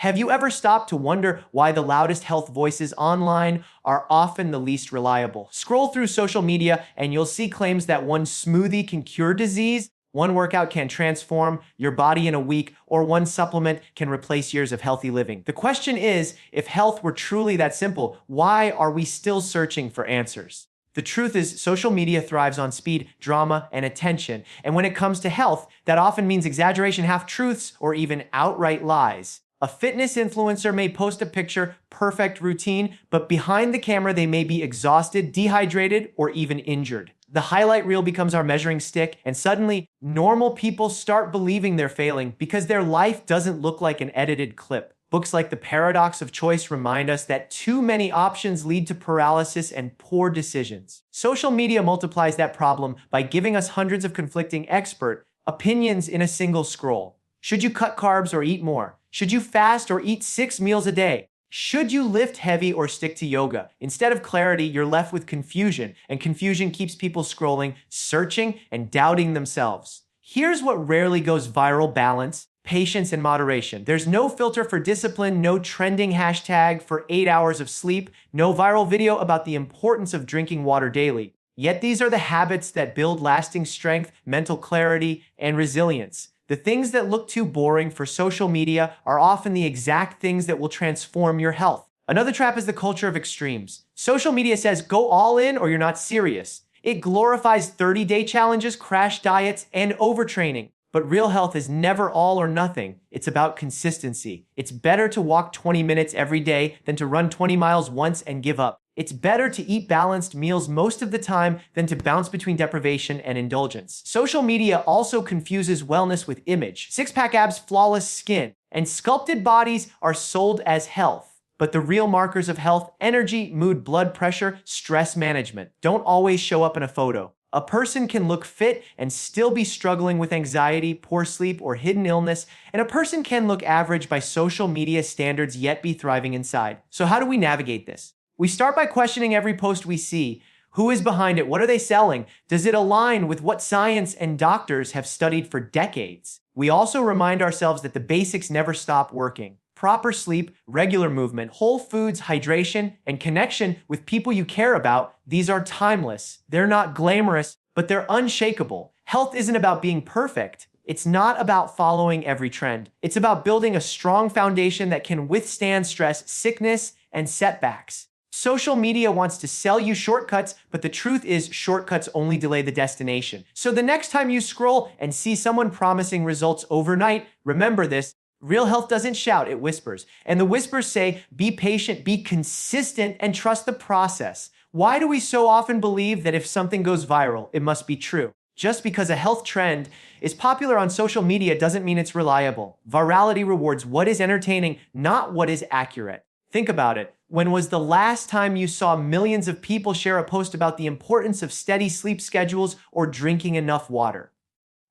Have you ever stopped to wonder why the loudest health voices online are often the least reliable? Scroll through social media and you'll see claims that one smoothie can cure disease, one workout can transform your body in a week, or one supplement can replace years of healthy living. The question is, if health were truly that simple, why are we still searching for answers? The truth is, social media thrives on speed, drama, and attention. And when it comes to health, that often means exaggeration, half-truths, or even outright lies. A fitness influencer may post a picture, perfect routine, but behind the camera they may be exhausted, dehydrated, or even injured. The highlight reel becomes our measuring stick, and suddenly, normal people start believing they're failing because their life doesn't look like an edited clip. Books like The Paradox of Choice remind us that too many options lead to paralysis and poor decisions. Social media multiplies that problem by giving us hundreds of conflicting expert opinions in a single scroll. Should you cut carbs or eat more? Should you fast or eat 6 meals a day? Should you lift heavy or stick to yoga? Instead of clarity, you're left with confusion, and confusion keeps people scrolling, searching, and doubting themselves. Here's what rarely goes viral: balance, patience, and moderation. There's no filter for discipline, no trending hashtag for 8 hours of sleep, no viral video about the importance of drinking water daily. Yet these are the habits that build lasting strength, mental clarity, and resilience. The things that look too boring for social media are often the exact things that will transform your health. Another trap is the culture of extremes. Social media says go all in or you're not serious. It glorifies 30-day challenges, crash diets, and overtraining. But real health is never all or nothing. It's about consistency. It's better to walk 20 minutes every day than to run 20 miles once and give up. It's better to eat balanced meals most of the time than to bounce between deprivation and indulgence. Social media also confuses wellness with image. Six-pack abs, flawless skin, and sculpted bodies are sold as health. But the real markers of health, energy, mood, blood pressure, stress management, don't always show up in a photo. A person can look fit and still be struggling with anxiety, poor sleep, or hidden illness, and a person can look average by social media standards yet be thriving inside. So how do we navigate this? We start by questioning every post we see. Who is behind it? What are they selling? Does it align with what science and doctors have studied for decades? We also remind ourselves that the basics never stop working. Proper sleep, regular movement, whole foods, hydration, and connection with people you care about, these are timeless. They're not glamorous, but they're unshakable. Health isn't about being perfect. It's not about following every trend. It's about building a strong foundation that can withstand stress, sickness, and setbacks. Social media wants to sell you shortcuts, but the truth is shortcuts only delay the destination. So the next time you scroll and see someone promising results overnight, remember this: real health doesn't shout, it whispers. And the whispers say, be patient, be consistent, and trust the process. Why do we so often believe that if something goes viral, it must be true? Just because a health trend is popular on social media doesn't mean it's reliable. Virality rewards what is entertaining, not what is accurate. Think about it. When was the last time you saw millions of people share a post about the importance of steady sleep schedules or drinking enough water?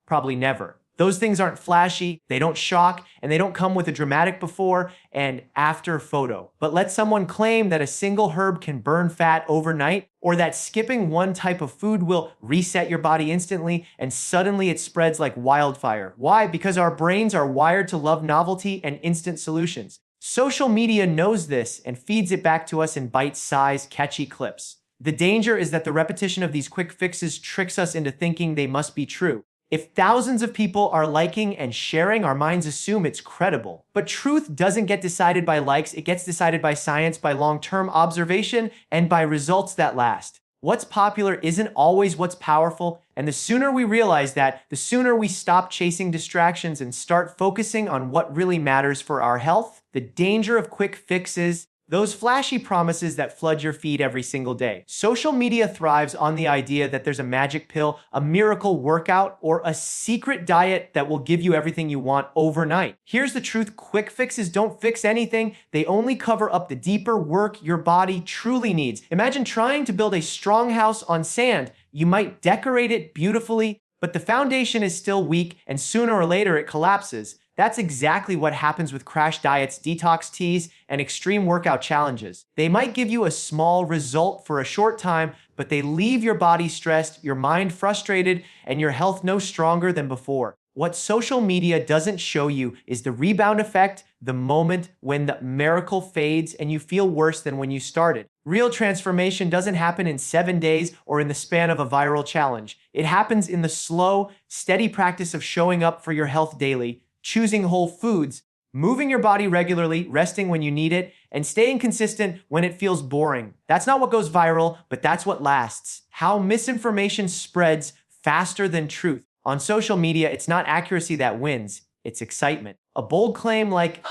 Probably never. Those things aren't flashy, they don't shock, and they don't come with a dramatic before and after photo. But let someone claim that a single herb can burn fat overnight, or that skipping one type of food will reset your body instantly, and suddenly it spreads like wildfire. Why? Because our brains are wired to love novelty and instant solutions. Social media knows this and feeds it back to us in bite-sized, catchy clips. The danger is that the repetition of these quick fixes tricks us into thinking they must be true. If thousands of people are liking and sharing, our minds assume it's credible. But truth doesn't get decided by likes, it gets decided by science, by long-term observation, and by results that last. What's popular isn't always what's powerful, and the sooner we realize that, the sooner we stop chasing distractions and start focusing on what really matters for our health. The danger of quick fixes, those flashy promises that flood your feed every single day. Social media thrives on the idea that there's a magic pill, a miracle workout, or a secret diet that will give you everything you want overnight. Here's the truth: quick fixes don't fix anything. They only cover up the deeper work your body truly needs. Imagine trying to build a strong house on sand. You might decorate it beautifully, but the foundation is still weak, and sooner or later it collapses. That's exactly what happens with crash diets, detox teas, and extreme workout challenges. They might give you a small result for a short time, but they leave your body stressed, your mind frustrated, and your health no stronger than before. What social media doesn't show you is the rebound effect, the moment when the miracle fades and you feel worse than when you started. Real transformation doesn't happen in 7 days or in the span of a viral challenge. It happens in the slow, steady practice of showing up for your health daily, choosing whole foods, moving your body regularly, resting when you need it, and staying consistent when it feels boring. That's not what goes viral, but that's what lasts. How misinformation spreads faster than truth. On social media, it's not accuracy that wins, it's excitement. A bold claim like,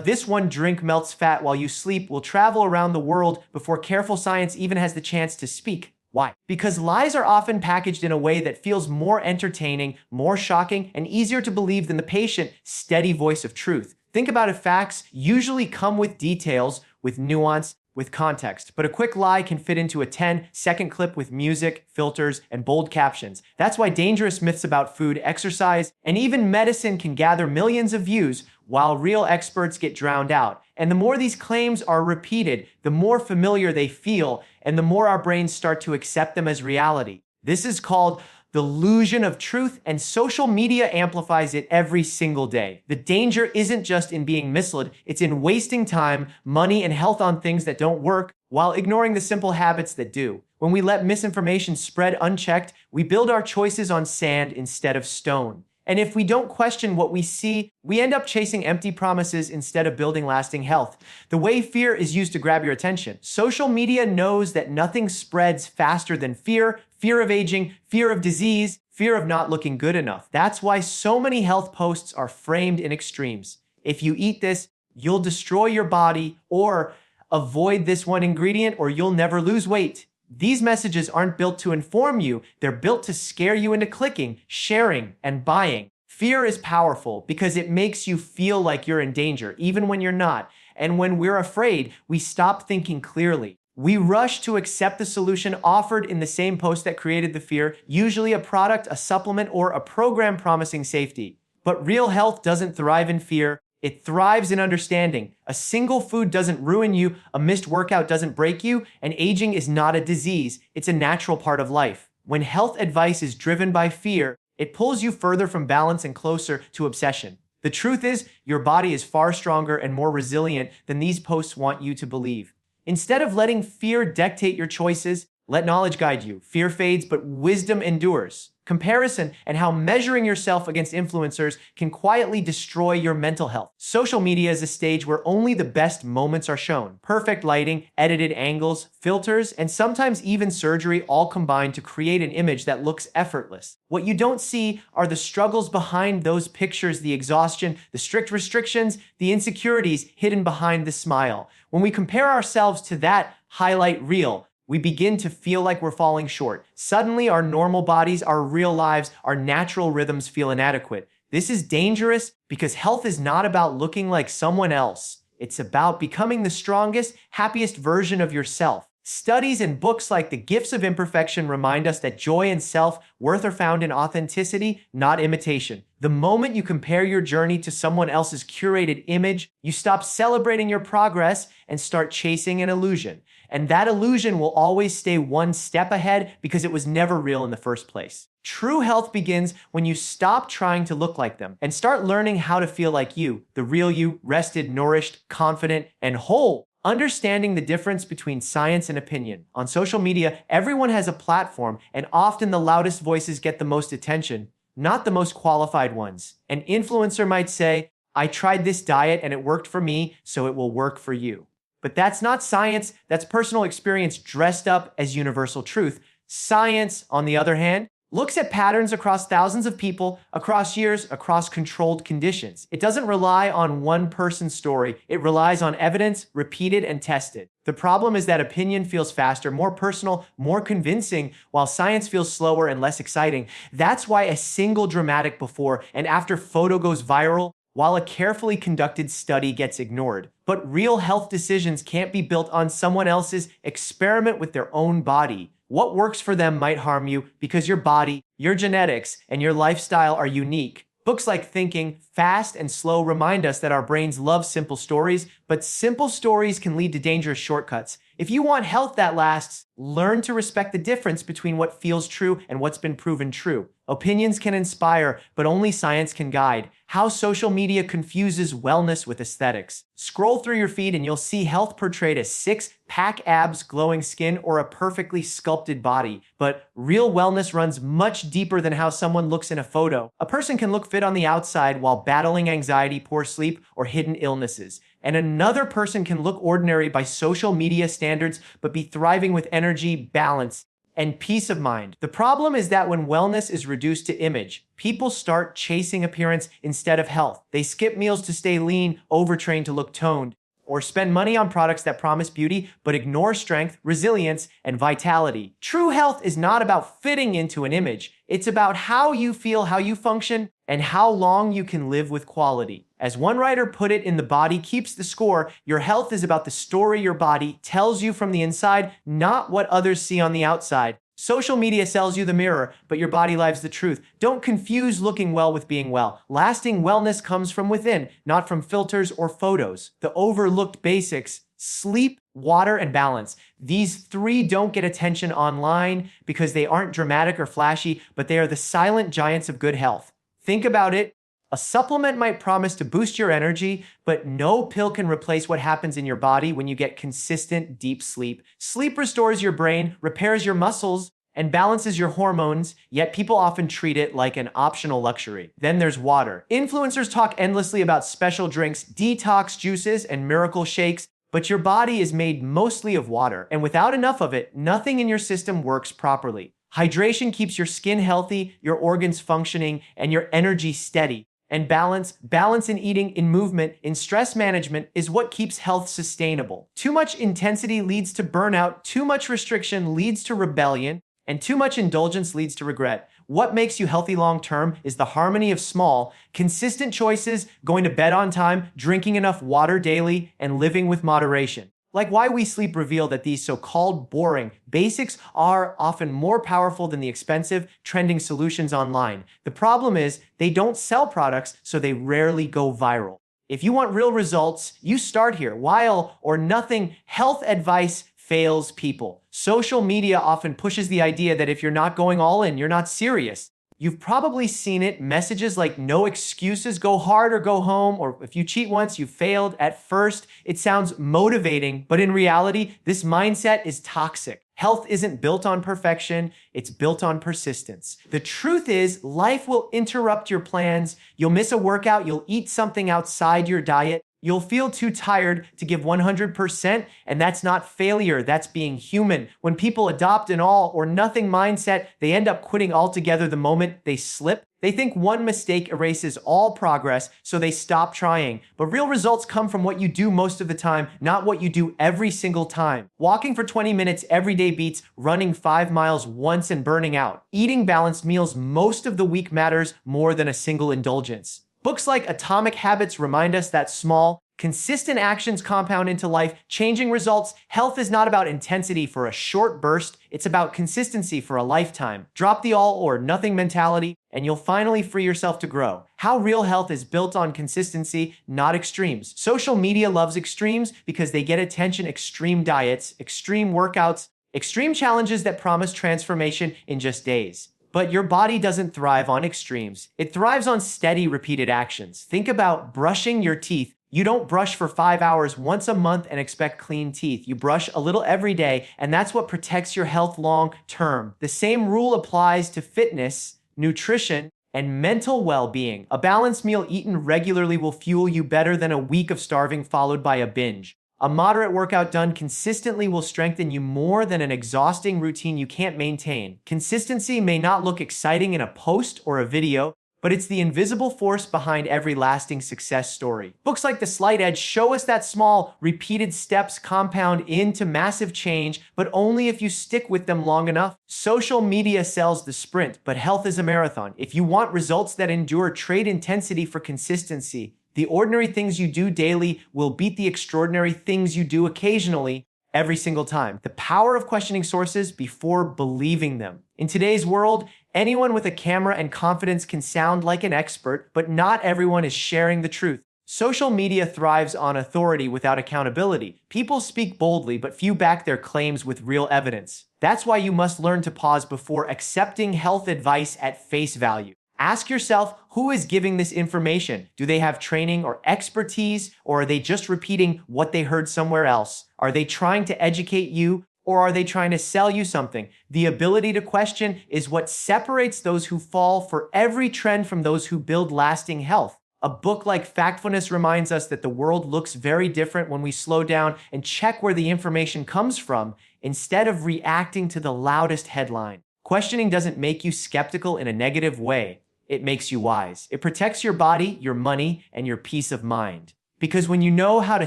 this one drink melts fat while you sleep will travel around the world before careful science even has the chance to speak. Why? Because lies are often packaged in a way that feels more entertaining, more shocking, and easier to believe than the patient, steady voice of truth. Think about it, facts usually come with details, with nuance, with context, but a quick lie can fit into a 10-second clip with music, filters, and bold captions. That's why dangerous myths about food, exercise, and even medicine can gather millions of views, while real experts get drowned out. And the more these claims are repeated, the more familiar they feel, and the more our brains start to accept them as reality. This is called the illusion of truth, and social media amplifies it every single day. The danger isn't just in being misled, it's in wasting time, money, and health on things that don't work while ignoring the simple habits that do. When we let misinformation spread unchecked, we build our choices on sand instead of stone. And if we don't question what we see, we end up chasing empty promises instead of building lasting health. The way fear is used to grab your attention. Social media knows that nothing spreads faster than fear, fear of aging, fear of disease, fear of not looking good enough. That's why so many health posts are framed in extremes. If you eat this, you'll destroy your body, or avoid this one ingredient, or you'll never lose weight. These messages aren't built to inform you, they're built to scare you into clicking, sharing, and buying. Fear is powerful because it makes you feel like you're in danger, even when you're not. And when we're afraid, we stop thinking clearly. We rush to accept the solution offered in the same post that created the fear, usually a product, a supplement, or a program promising safety. But real health doesn't thrive in fear. It thrives in understanding. A single food doesn't ruin you, a missed workout doesn't break you, and aging is not a disease. It's a natural part of life. When health advice is driven by fear, it pulls you further from balance and closer to obsession. The truth is, your body is far stronger and more resilient than these posts want you to believe. Instead of letting fear dictate your choices, let knowledge guide you. Fear fades, but wisdom endures. Comparison and how measuring yourself against influencers can quietly destroy your mental health. Social media is a stage where only the best moments are shown. Perfect lighting, edited angles, filters, and sometimes even surgery all combine to create an image that looks effortless. What you don't see are the struggles behind those pictures, the exhaustion, the strict restrictions, the insecurities hidden behind the smile. When we compare ourselves to that highlight reel, we begin to feel like we're falling short. Suddenly, our normal bodies, our real lives, our natural rhythms feel inadequate. This is dangerous because health is not about looking like someone else. It's about becoming the strongest, happiest version of yourself. Studies and books like The Gifts of Imperfection remind us that joy and self-worth are found in authenticity, not imitation. The moment you compare your journey to someone else's curated image, you stop celebrating your progress and start chasing an illusion. And that illusion will always stay one step ahead because it was never real in the first place. True health begins when you stop trying to look like them and start learning how to feel like you, the real you, rested, nourished, confident, and whole. Understanding the difference between science and opinion. On social media, everyone has a platform, and often the loudest voices get the most attention, not the most qualified ones. An influencer might say, "I tried this diet and it worked for me, so it will work for you." But that's not science, that's personal experience dressed up as universal truth. Science, on the other hand, looks at patterns across thousands of people, across years, across controlled conditions. It doesn't rely on one person's story, it relies on evidence, repeated and tested. The problem is that opinion feels faster, more personal, more convincing, while science feels slower and less exciting. That's why a single dramatic before and after photo goes viral, while a carefully conducted study gets ignored. But real health decisions can't be built on someone else's. Experiment with their own body. What works for them might harm you because your body, your genetics, and your lifestyle are unique. Books like Thinking Fast and Slow remind us that our brains love simple stories, but simple stories can lead to dangerous shortcuts. If you want health that lasts, learn to respect the difference between what feels true and what's been proven true. Opinions can inspire, but only science can guide. How social media confuses wellness with aesthetics. Scroll through your feed and you'll see health portrayed as six-pack abs, glowing skin, or a perfectly sculpted body. But real wellness runs much deeper than how someone looks in a photo. A person can look fit on the outside while battling anxiety, poor sleep, or hidden illnesses. And another person can look ordinary by social media standards, but be thriving with energy, balance, and peace of mind. The problem is that when wellness is reduced to image, people start chasing appearance instead of health. They skip meals to stay lean, overtrain to look toned, or spend money on products that promise beauty but ignore strength, resilience, and vitality. True health is not about fitting into an image. It's about how you feel, how you function, and how long you can live with quality. As one writer put it in The Body Keeps the Score, your health is about the story your body tells you from the inside, not what others see on the outside. Social media sells you the mirror, but your body lives the truth. Don't confuse looking well with being well. Lasting wellness comes from within, not from filters or photos. The overlooked basics: sleep, water, and balance. These three don't get attention online because they aren't dramatic or flashy, but they are the silent giants of good health. Think about it. A supplement might promise to boost your energy, but no pill can replace what happens in your body when you get consistent, deep sleep. Sleep restores your brain, repairs your muscles, and balances your hormones, yet people often treat it like an optional luxury. Then there's water. Influencers talk endlessly about special drinks, detox juices, and miracle shakes, but your body is made mostly of water, and without enough of it, nothing in your system works properly. Hydration keeps your skin healthy, your organs functioning, and your energy steady. And balance in eating, in movement, in stress management is what keeps health sustainable. Too much intensity leads to burnout, too much restriction leads to rebellion, and too much indulgence leads to regret. What makes you healthy long-term is the harmony of small, consistent choices, going to bed on time, drinking enough water daily, and living with moderation. Like Why We Sleep reveal that these so-called boring basics are often more powerful than the expensive, trending solutions online. The problem is they don't sell products, so they rarely go viral. If you want real results, you start here. While or nothing health advice fails people. Social media often pushes the idea that if you're not going all in, you're not serious. You've probably seen it, messages like no excuses, go hard or go home, or if you cheat once, you failed. At first, it sounds motivating, but in reality, this mindset is toxic. Health isn't built on perfection, it's built on persistence. The truth is, life will interrupt your plans. You'll miss a workout, you'll eat something outside your diet, you'll feel too tired to give 100%, and that's not failure, that's being human. When people adopt an all or nothing mindset, they end up quitting altogether the moment they slip. They think one mistake erases all progress, so they stop trying. But real results come from what you do most of the time, not what you do every single time. Walking for 20 minutes every day beats running 5 miles once and burning out. Eating balanced meals most of the week matters more than a single indulgence. Books like Atomic Habits remind us that small, consistent actions compound into life-changing results. Health is not about intensity for a short burst, it's about consistency for a lifetime. Drop the all or nothing mentality, and you'll finally free yourself to grow. How real health is built on consistency, not extremes. Social media loves extremes because they get attention. Extreme diets, extreme workouts, extreme challenges that promise transformation in just days. But your body doesn't thrive on extremes. It thrives on steady, repeated actions. Think about brushing your teeth. You don't brush for 5 hours once a month and expect clean teeth. You brush a little every day, and that's what protects your health long term. The same rule applies to fitness, nutrition, and mental well-being. A balanced meal eaten regularly will fuel you better than a week of starving followed by a binge. A moderate workout done consistently will strengthen you more than an exhausting routine you can't maintain. Consistency may not look exciting in a post or a video, but it's the invisible force behind every lasting success story. Books like The Slight Edge show us that small, repeated steps compound into massive change, but only if you stick with them long enough. Social media sells the sprint, but health is a marathon. If you want results that endure, trade intensity for consistency. The ordinary things you do daily will beat the extraordinary things you do occasionally every single time. The power of questioning sources before believing them. In today's world, anyone with a camera and confidence can sound like an expert, but not everyone is sharing the truth. Social media thrives on authority without accountability. People speak boldly, but few back their claims with real evidence. That's why you must learn to pause before accepting health advice at face value. Ask yourself, who is giving this information? Do they have training or expertise, or are they just repeating what they heard somewhere else? Are they trying to educate you, or are they trying to sell you something? The ability to question is what separates those who fall for every trend from those who build lasting health. A book like Factfulness reminds us that the world looks very different when we slow down and check where the information comes from instead of reacting to the loudest headline. Questioning doesn't make you skeptical in a negative way. It makes you wise. It protects your body, your money, and your peace of mind. Because when you know how to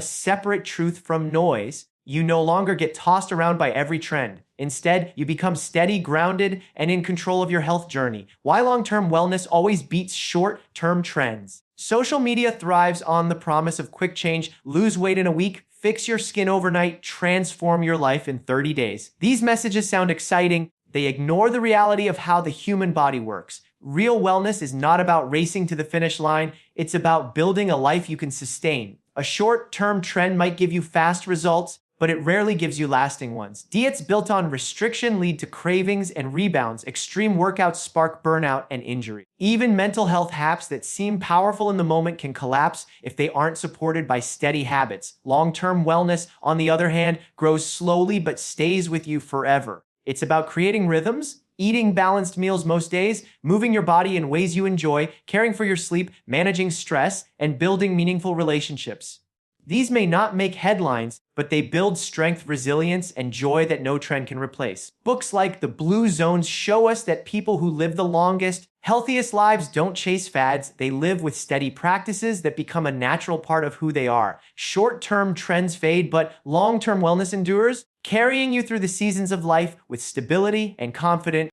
separate truth from noise, you no longer get tossed around by every trend. Instead, you become steady, grounded, and in control of your health journey. Why long-term wellness always beats short-term trends. Social media thrives on the promise of quick change. Lose weight in a week, fix your skin overnight, transform your life in 30 days. These messages sound exciting. They ignore the reality of how the human body works. Real wellness is not about racing to the finish line. It's about building a life you can sustain. A short-term trend might give you fast results, but it rarely gives you lasting ones. Diets built on restriction lead to cravings and rebounds. Extreme workouts spark burnout and injury. Even mental health hacks that seem powerful in the moment can collapse if they aren't supported by steady habits. Long-term wellness, on the other hand, grows slowly but stays with you forever. It's about creating rhythms, eating balanced meals most days, moving your body in ways you enjoy, caring for your sleep, managing stress, and building meaningful relationships. These may not make headlines, but they build strength, resilience, and joy that no trend can replace. Books like The Blue Zones show us that people who live the longest, healthiest lives don't chase fads. They live with steady practices that become a natural part of who they are. Short-term trends fade, but long-term wellness endures, carrying you through the seasons of life with stability and confidence.